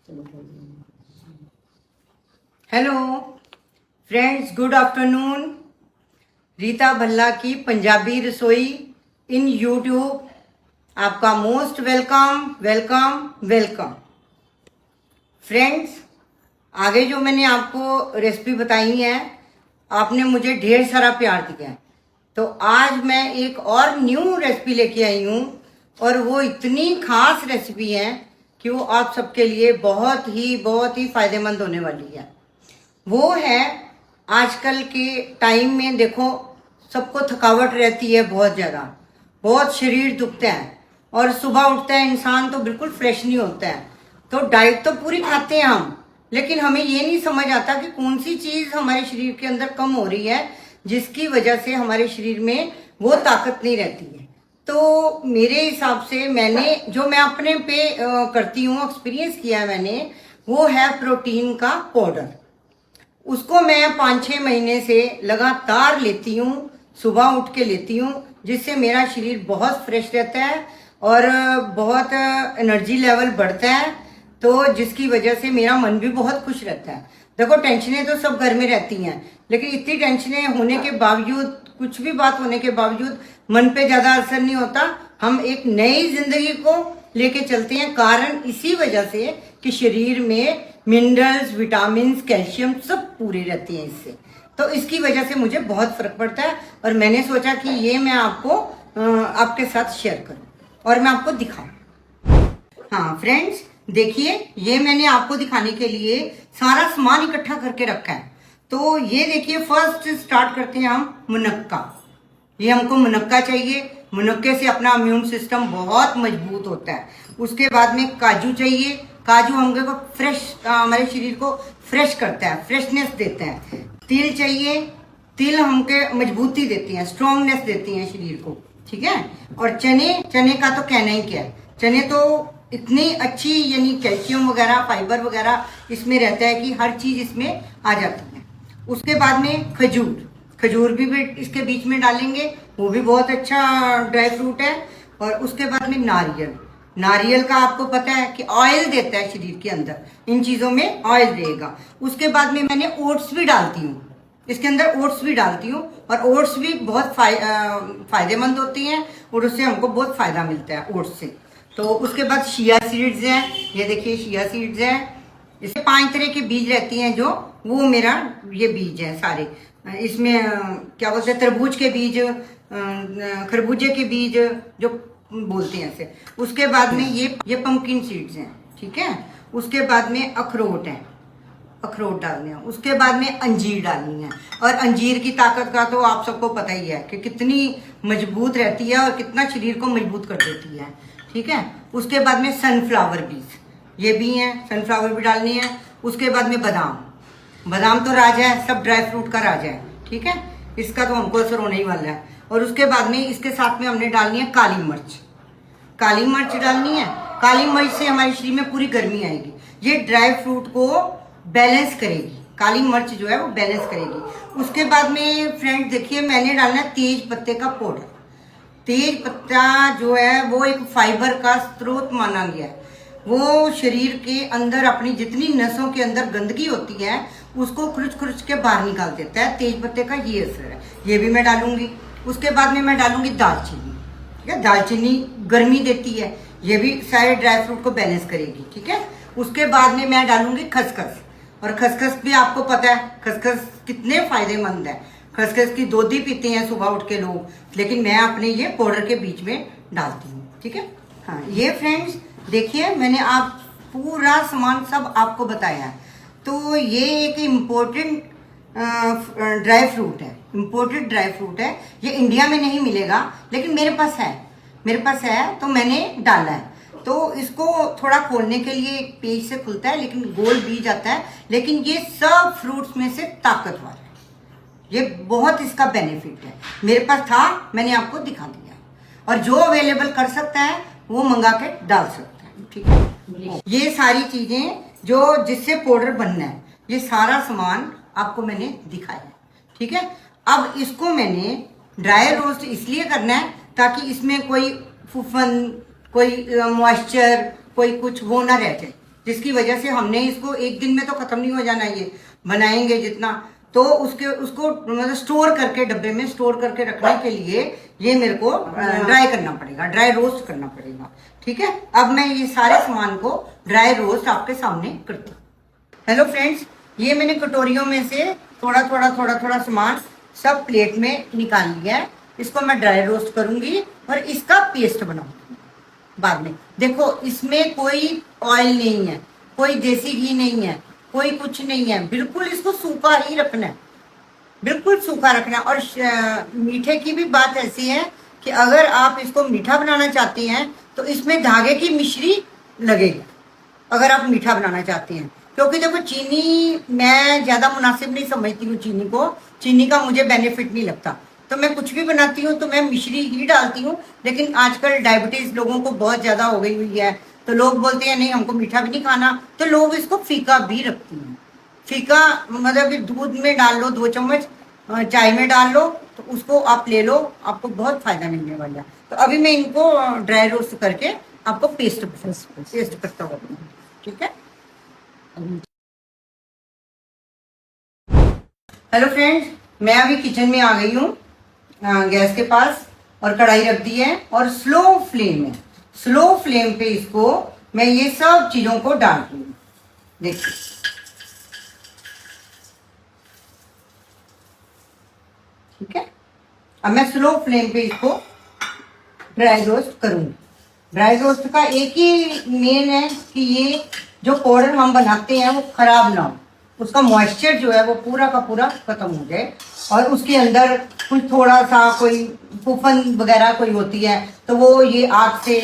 Hello friends, good afternoon. Rita Bhalla की पंजाबी रसोई इन YouTube आपका most welcome welcome welcome. Friends, आगे जो मैंने आपको रेसिपी बताई है, आपने मुझे ढेर सारा प्यार दिया है, तो आज मैं एक और न्यू रेसिपी लेके आई हूँ और वो इतनी खास रेसिपी है कि वो आप सबके लिए बहुत ही फायदेमंद होने वाली है। वो है, आजकल के टाइम में देखो सबको थकावट रहती है बहुत ज़्यादा, बहुत शरीर दुखता है और सुबह उठता है इंसान तो बिल्कुल फ्रेश नहीं होता है। तो डाइट तो पूरी खाते हैं हम, लेकिन हमें ये नहीं समझ आता कि कौन सी चीज़ हमारे शरीर के अंदर कम हो रही है जिसकी वजह से हमारे शरीर में वो ताकत नहीं रहती है। तो मेरे हिसाब से मैं अपने पे करती हूँ, एक्सपीरियंस किया है मैंने, वो है प्रोटीन का पाउडर। उसको मैं 5-6 महीने से लगातार लेती हूँ, सुबह उठ के लेती हूँ, जिससे मेरा शरीर बहुत फ्रेश रहता है और बहुत एनर्जी लेवल बढ़ता है, तो जिसकी वजह से मेरा मन भी बहुत खुश रहता है। देखो, टेंशनें तो सब घर में रहती हैं, लेकिन इतनी टेंशनें होने के बावजूद, कुछ भी बात होने के बावजूद मन पे ज़्यादा असर नहीं होता। हम एक नई जिंदगी को लेके चलते हैं, कारण इसी वजह से कि शरीर में मिनरल्स, विटामिन, कैल्शियम सब पूरे रहते हैं इससे। तो इसकी वजह से मुझे बहुत फर्क पड़ता है और मैंने सोचा कि ये मैं आपको आपके साथ शेयर करूं और मैं आपको दिखाऊं। हाँ फ्रेंड्स, देखिए, ये मैंने आपको दिखाने के लिए सारा सामान इकट्ठा करके रखा है। तो ये देखिए, फर्स्ट स्टार्ट करते हैं हम मुनक्का। ये हमको मुनक्का चाहिए, मुनक्के से अपना इम्यून सिस्टम बहुत मजबूत होता है। उसके बाद में काजू चाहिए, काजू हमको फ्रेश, हमारे शरीर को फ्रेश करता है, फ्रेशनेस देता है। तिल चाहिए, तिल हमके मजबूती देती हैं, स्ट्रॉन्गनेस देती हैं शरीर को, ठीक है। और चने, चने का तो कहना ही क्या है, चने तो इतनी अच्छी, यानी कैल्शियम वगैरह, फाइबर वगैरह इसमें रहता है कि हर चीज इसमें आ जाती है। उसके बाद में खजूर, खजूर भी इसके बीच में डालेंगे, वो भी बहुत अच्छा ड्राई फ्रूट है। और उसके बाद में नारियल, नारियल का आपको पता है कि ऑयल देता है शरीर के अंदर, इन चीज़ों में ऑयल रहेगा। उसके बाद में मैंने ओट्स भी डालती हूँ, इसके अंदर ओट्स भी डालती हूँ, और ओट्स भी बहुत फायदेमंद होती हैं और उससे हमको बहुत फायदा मिलता है ओट्स से। तो उसके बाद शिया सीड्स हैं, ये देखिए शिया सीड्स हैं, इसमें 5 तरह के बीज रहती हैं, जो वो मेरा ये बीज है सारे। इसमें क्या बोलते हैं, तरबूज के बीज, खरबूजे के बीज जो बोलते हैं ऐसे। उसके बाद में ये पंपकिन सीड्स हैं, ठीक है। उसके बाद में अखरोट है, अखरोट डालने हैं। उसके बाद में अंजीर डालनी है, और अंजीर की ताकत का तो आप सबको पता ही है कि कितनी मजबूत रहती है और कितना शरीर को मजबूत कर देती है, ठीक है। उसके बाद में सनफ्लावर बीज, ये भी हैं, सनफ्लावर भी डालनी है। उसके बाद में बादाम, बादाम तो राजा है, सब ड्राई फ्रूट का राजा है, ठीक है, इसका तो हमको असर होने ही वाला है। और उसके बाद में इसके साथ में हमने डालनी है काली मिर्च, काली मिर्च डालनी है। काली मिर्च से हमारे शरीर में पूरी गर्मी आएगी, ये ड्राई फ्रूट को बैलेंस करेगी, काली मिर्च जो है वो बैलेंस करेगी। उसके बाद में फ्रेंड्स देखिए, मैंने डालना है तेज पत्ते का पाउडर। तेज पत्ता जो है वो एक फाइबर का स्रोत माना गया है, वो शरीर के अंदर अपनी जितनी नसों के अंदर गंदगी होती है उसको खुरच के बाहर निकाल देता है। तेज पत्ते का ये असर है, ये भी मैं डालूंगी। उसके बाद में मैं डालूंगी दालचीनी, ठीक है, दालचीनी गर्मी देती है, ये भी सारे ड्राई फ्रूट को बैलेंस करेगी, ठीक है। उसके बाद में मैं डालूंगी खसखस, और खसखस भी आपको पता है खसखस कितने फायदेमंद है। खसखस की दूध ही पीते हैं सुबह उठ के लोग, लेकिन मैं अपने ये पाउडर के बीच में डालती हूँ, ठीक है। हाँ, ये फ्रेंड्स देखिए, मैंने आप पूरा सामान सब आपको बताया है। तो ये एक इम्पोर्टेंट ड्राई फ्रूट है, इम्पोर्टेड ड्राई फ्रूट है, ये इंडिया में नहीं मिलेगा, लेकिन मेरे पास है, मेरे पास है, तो मैंने डाला है। तो इसको थोड़ा खोलने के लिए एक पेज से खुलता है, लेकिन गोल बीज आता है, लेकिन ये सब फ्रूट्स में से ताकतवर है, ये बहुत इसका बेनिफिट है। मेरे पास था, मैंने आपको दिखा दिया, और जो अवेलेबल कर सकता है वो मंगा के डाल सकता है, ठीक है। ये सारी चीजें जो जिससे पाउडर बनना है, ये सारा सामान आपको मैंने दिखाया है, ठीक है। अब इसको मैंने ड्राई रोस्ट इसलिए करना है ताकि इसमें कोई फूफन, कोई मॉइस्चर, कोई कुछ वो ना रह जाए, जिसकी वजह से हमने इसको एक दिन में तो खत्म नहीं हो जाना, ये बनाएंगे जितना, तो उसको मतलब स्टोर करके, डब्बे में स्टोर करके रखने के लिए ये मेरे को ड्राई करना पड़ेगा, ड्राई रोस्ट करना पड़ेगा। ठीक है, अब मैं ये सारे सामान को ड्राई रोस्ट आपके सामने करती हूँ। हेलो फ्रेंड्स, ये मैंने कटोरियों में से थोड़ा थोड़ा सामान सब प्लेट में निकाल लिया है। इसको मैं ड्राई रोस्ट करूंगी और इसका पेस्ट बनाऊंगी बाद में। देखो, इसमें कोई ऑयल नहीं है, कोई देसी घी नहीं है, कोई कुछ नहीं है, बिल्कुल इसको सूखा ही रखना है, बिल्कुल सूखा रखना है। और मीठे की भी बात ऐसी है कि अगर आप इसको मीठा बनाना चाहती हैं तो इसमें धागे की मिश्री लगेगी, अगर आप मीठा बनाना चाहती हैं। क्योंकि देखो, चीनी मैं ज्यादा मुनासिब नहीं समझती हूँ, चीनी को, चीनी का मुझे बेनिफिट नहीं लगता। तो मैं कुछ भी बनाती हूँ तो मैं मिश्री ही डालती हूँ। लेकिन आजकल डायबिटीज लोगों को बहुत ज्यादा हो गई हुई है, तो लोग बोलते हैं नहीं हमको मीठा भी नहीं खाना, तो लोग इसको फीका भी रखती हैं। फीका मतलब दूध में डाल लो 2 चम्मच, चाय में डाल लो, तो उसको आप ले लो, आपको बहुत फायदा मिलने वाला है। तो अभी मैं इनको ड्राई रोस्ट करके आपको पेस्ट करता हूँ, ठीक है। हेलो फ्रेंड्स, मैं अभी किचन में आ गई हूँ, गैस के पास, और कढ़ाई रख दी है और स्लो फ्लेम पे इसको मैं ये सब चीजों को डाल रही हूँ। देखिए, ठीक है। अब मैं स्लो फ्लेम पे इसको ड्राई रोस्ट करूंगी। ड्राई रोस्ट का एक ही मेन है कि ये जो पाउडर हम बनाते हैं वो खराब ना हो, उसका मॉइस्चर जो है वो पूरा का पूरा खत्म हो जाए, और उसके अंदर कुछ थोड़ा सा कोई फूफन वगैरह कोई होती है तो वो ये आग से,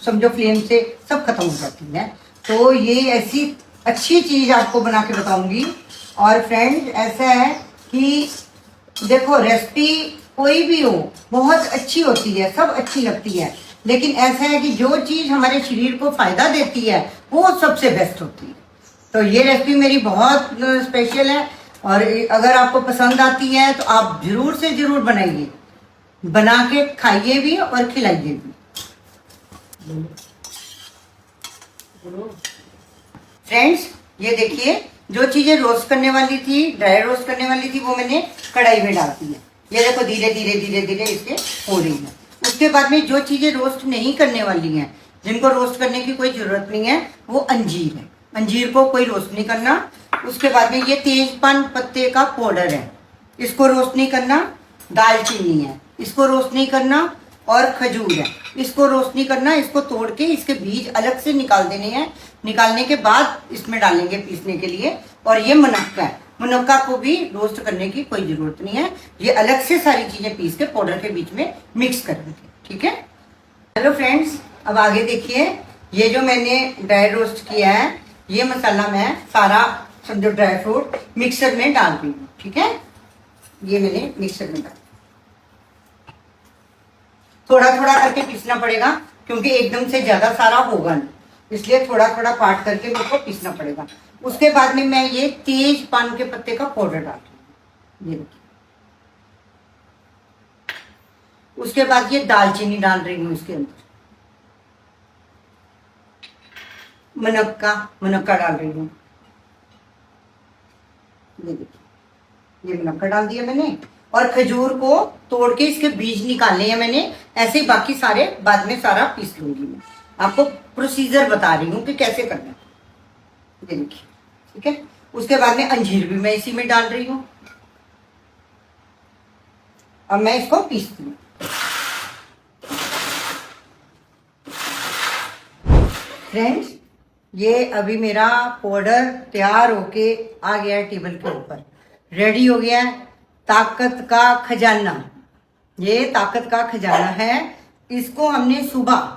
समझो फ्लेम से सब खत्म हो जाती है। तो ये ऐसी अच्छी चीज आपको बना के बताऊंगी। और फ्रेंड्स, ऐसा है कि देखो, रेसिपी कोई भी हो बहुत अच्छी होती है, सब अच्छी लगती है, लेकिन ऐसा है कि जो चीज हमारे शरीर को फायदा देती है वो सबसे बेस्ट होती है। तो ये रेसिपी मेरी बहुत स्पेशल है, और अगर आपको पसंद आती है तो आप जरूर से जरूर बनाइए, बना के खाइए भी और खिलाइए भी। फ्रेंड्स, ये देखिए, जो चीजें रोस्ट करने वाली थी, ड्राई रोस्ट करने वाली थी, वो मैंने कढ़ाई में डाल दी है। ये देखो, धीरे धीरे इसके हो रही है। उसके बाद में जो चीजें रोस्ट नहीं करने वाली हैं, जिनको रोस्ट करने की कोई जरूरत नहीं है, वो अंजीर है। अंजीर को कोई रोस्ट नहीं करना। उसके बाद में ये तेजपान पत्ते का पाउडर है, इसको रोस्ट नहीं करना। दालचीनी है, इसको रोस्ट नहीं करना। और खजूर है, इसको रोस्ट नहीं करना। इसको तोड़ के इसके बीज अलग से निकाल देने हैं। निकालने के बाद इसमें डालेंगे पीसने के लिए। और ये मुनक्का है, मुनक्का को भी रोस्ट करने की कोई जरूरत नहीं है, ये अलग से सारी चीजें पीस के पाउडर के बीच में मिक्स कर देंगे, ठीक है। हेलो फ्रेंड्स, अब आगे देखिए, ये जो मैंने ड्राई रोस्ट किया है, ये मसाला मैं सारा, समझो ड्राई फ्रूट, मिक्सर में डाल रही हूँ, ठीक है। ये मैंने मिक्सर में डाल, थोड़ा थोड़ा करके पीसना पड़ेगा क्योंकि एकदम से ज्यादा सारा होगा नहीं, इसलिए थोड़ा थोड़ा पार्ट करके मेरे को पीसना पड़ेगा। उसके बाद में मैं ये तेज पान के पत्ते का पाउडर डाल रही हूँ, ये देखिए। उसके बाद ये दालचीनी डाल रही हूँ इसके अंदर, मुनक्का डाल रही हूँ, ये देखिए, ये मुनक्का डाल दिया मैंने। और खजूर को तोड़ के इसके बीज निकाले हैं मैंने। ऐसे ही बाकी सारे बाद में सारा पीस लूंगी मैं, आपको प्रोसीजर बता रही हूँ कि कैसे करना है, ये देखिए, ठीक है। उसके बाद में अंजीर भी मैं इसी में डाल रही हूँ। अब मैं इसको पीसती हूँ। फ्रेंड्स, ये अभी मेरा पाउडर तैयार होके आ गया है टेबल के ऊपर, रेडी हो गया है। ताकत का खजाना, ये ताकत का खजाना है। इसको हमने सुबह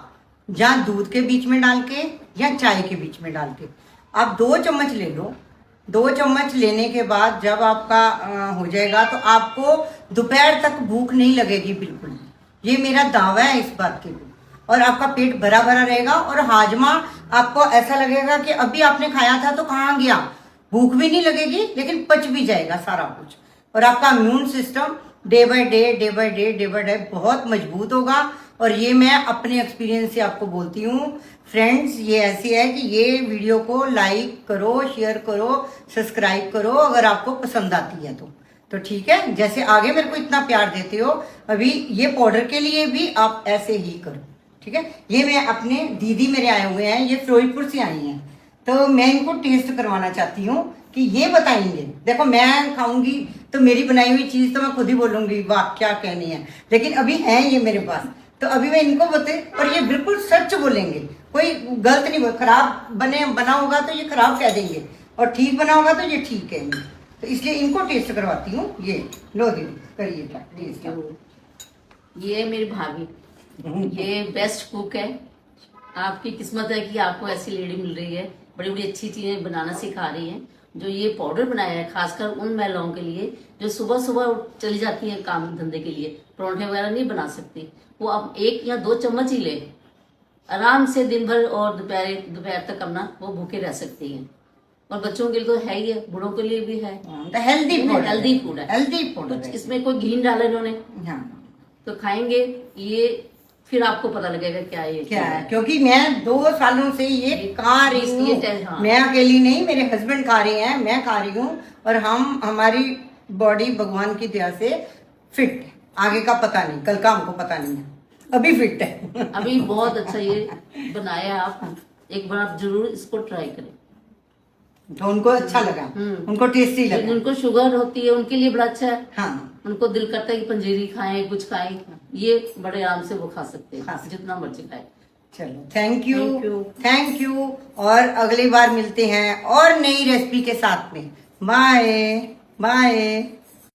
या दूध के बीच में डाल के या चाय के बीच में डाल के, आप 2 चम्मच ले लो। 2 चम्मच लेने के बाद जब आपका हो जाएगा तो आपको दोपहर तक भूख नहीं लगेगी बिल्कुल। ये मेरा दावा है इस बात के लिए। और आपका पेट भरा भरा रहेगा और हाजमा आपको ऐसा लगेगा कि अभी आपने खाया था तो कहाँ गया, भूख भी नहीं लगेगी लेकिन पच भी जाएगा सारा कुछ। और आपका immune system day by day बहुत मजबूत होगा। और ये मैं अपने एक्सपीरियंस से आपको बोलती हूँ फ्रेंड्स। ये ऐसी है कि ये वीडियो को लाइक करो, शेयर करो, सब्सक्राइब करो अगर आपको पसंद आती है तो ठीक है। जैसे आगे मेरे को इतना प्यार देते हो, अभी ये पाउडर के लिए भी आप ऐसे ही करो, ठीक है। ये मैं अपने दीदी मेरे आए हुए हैं, ये फिरोजपुर से आई हैं, तो मैं इनको टेस्ट करवाना चाहती हूँ कि ये बताएंगे। देखो मैं खाऊंगी तो मेरी बनाई हुई चीज तो मैं खुद ही बोलूंगी वाह क्या कहनी है, लेकिन अभी है ये मेरे पास, तो अभी मैं इनको बता, और ये बिल्कुल सच बोलेंगे, कोई गलत नहीं बोल। खराब बना होगा तो ये खराब कह देंगे, और ठीक बना होगा तो ये ठीक कहेंगे। तो इसलिए इनको टेस्ट करवाती हूँ। ये लो दीदी करिए टेस्ट। ये मेरी भाभी, ये बेस्ट कुक है। आपकी किस्मत है कि आपको ऐसी लेडी मिल रही है, बड़ी बड़ी अच्छी चीजें बनाना सिखा रही है। जो ये पाउडर बनाया है खासकर उन महिलाओं के लिए जो सुबह सुबह चली जाती हैं काम धंधे के लिए, परोंठे वगैरह नहीं बना सकती, वो अब 1 या 2 चम्मच ही ले, आराम से दिन भर और दोपहर तक अपना वो भूखे रह सकती हैं। और बच्चों के लिए तो है ही है, बूढ़ों के लिए भी है। हेल्दी फूड है, हेल्दी फूड है। इसमें कोई घी डाला इन्होंने, तो खाएंगे ये, फिर आपको पता लगेगा क्या है। क्योंकि मैं 2 सालों से ये खा रही हूँ। हाँ। मैं अकेली नहीं, मेरे हस्बैंड खा रहे हैं, मैं खा रही हूँ, और हमारी बॉडी भगवान की दया से फिट है। आगे का पता नहीं, कल का हमको पता नहीं है, अभी फिट है। अभी बहुत अच्छा ये बनाया आप, एक बार आप जरूर इसको ट्राई करें। तो उनको अच्छा लगा, उनको टेस्टी लगा। उनको शुगर होती है उनके लिए बड़ा अच्छा है। हाँ। उनको दिल करता है कि पंजीरी खाएं, कुछ खाएं, ये बड़े आराम से वो खा सकते हैं, जितना मर्जी खाए। चलो थैंक यू। और अगली बार मिलते हैं और नई रेसिपी के साथ में। Bye bye.